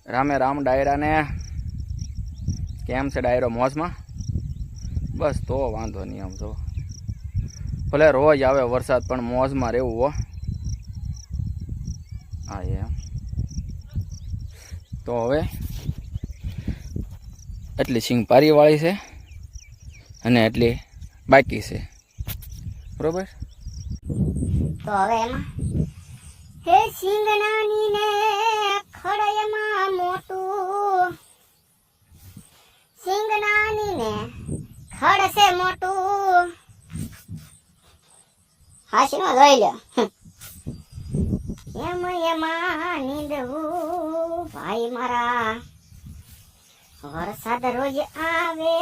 રામે રામ ડાયરા ને કેમ છે ડાયરો મોજમાં? બસ તો વાંધો નહીં. આમ જો ભલે રોજ આવે વરસાદ પણ મોજમાં રહેવું હો. હા એમ તો હવે એટલી સિંગ પારીવાળી છે અને એટલી બાકી છે, બરોબર? તો હવે એમાં હે સિંગ નાની ને ખડયમાં મોટું, સિંગ નાની ને ખડ છે મોટું. હાસીનો જોઈ લ્યો. એમાં નીંદવું ભાઈ મારા, વરસાદ રોજ આવે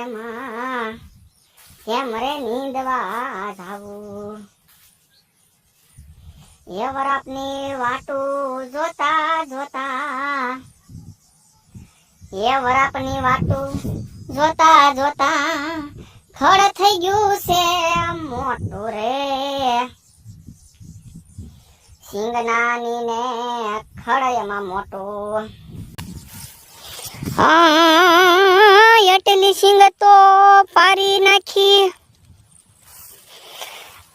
એમાં કેમ રે નીંદવા જાવું. એ વરાપની વાટું જોતા જોતા, એ વરાપની વાટું જોતા જોતા ખડ થઈ ગયું છે મોટું રે. સિંગ નાની ને ખડ એમાં મોટું. હા એટલી સિંગ તો પારી નાખી,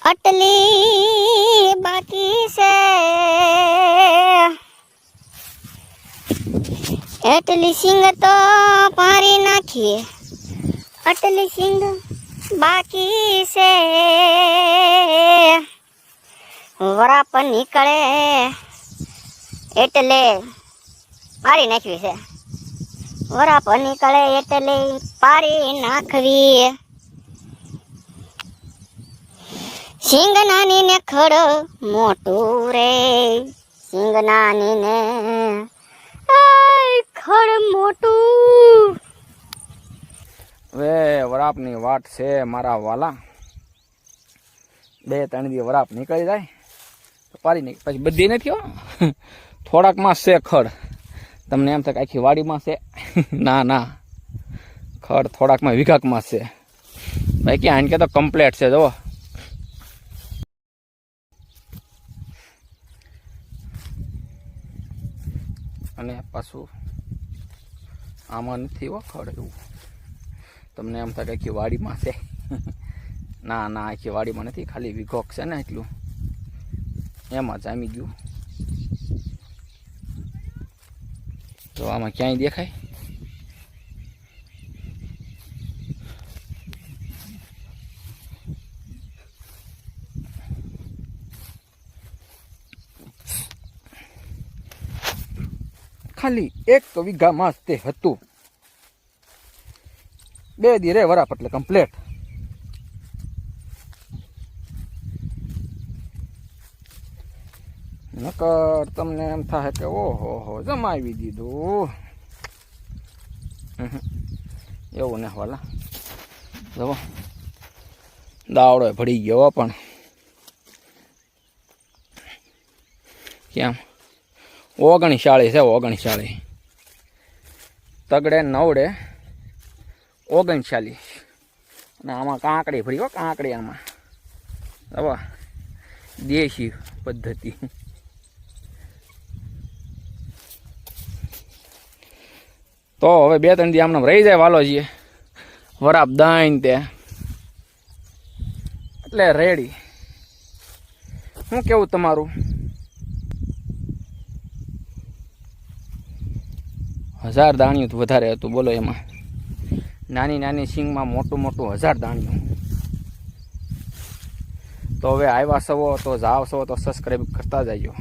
આટલી બાકી છે. એટલી સિંગ તો પારી નાખી, આટલી સિંગ બાકી છે. વરાપ નીકળે એટલે પારી નાખવી છે, વરાપ નીકળે એટલે પારી નાખવી. સિંગ નાની ને ખડ મોટું રે, સિંગ નાની ને ખડ મોટું. હવે વરાપની વાટ છે મારા વાલા. 2-3 દી વરાપ નીકળી જાય તો પારી નહીં. પછી બધી નથી હો, થોડાકમાં છે ખડ. તમને એમ થાય કે આખી વાડીમાં છે, ના ના, ખડ થોડાકમાં વિઘાકમાં છે. બાકી આને કે તો કમ્પ્લેટ છે. જુઓ અને પાછું આમાં નથી હો ખડ એવું. તમને એમ થાય કે આખી વાડીમાં છે, ના ના, આખી વાડીમાં નથી, ખાલી વિઘોક છે ને એટલું, એમાં જામી ગયું. તો આમાં ક્યાંય દેખાય? ખાલી 1 વીઘામાં જ તે હતું. 2 દી રે વરાપ એટલે કમ્પ્લેટ. નકર તમને એમ થાય કે ઓહો જમાવી દીધું. એવું ને વાલા. જવો દાવડો ભળી ગયો પણ કેમ 39 છે, 39 તગડે 9 39. અને આમાં કાંકડી ભરી હો, કાંકડી આમાં હવે દેશી પદ્ધતિ. તો હવે 2-3 દી આમને રહી જાય વાલો છીએ, વરાપ દાઈને તે એટલે રેડી. શું કેવું તમારું? 1000 દાણિયું વધારે હતું બોલો. એમાં નાની નાની સિંગમાં મોટું મોટું 1000 દાણિયું. તો હવે આવ્યા સવો તો જાવ સવો તો સબસ્ક્રાઈબ કરતા જજો.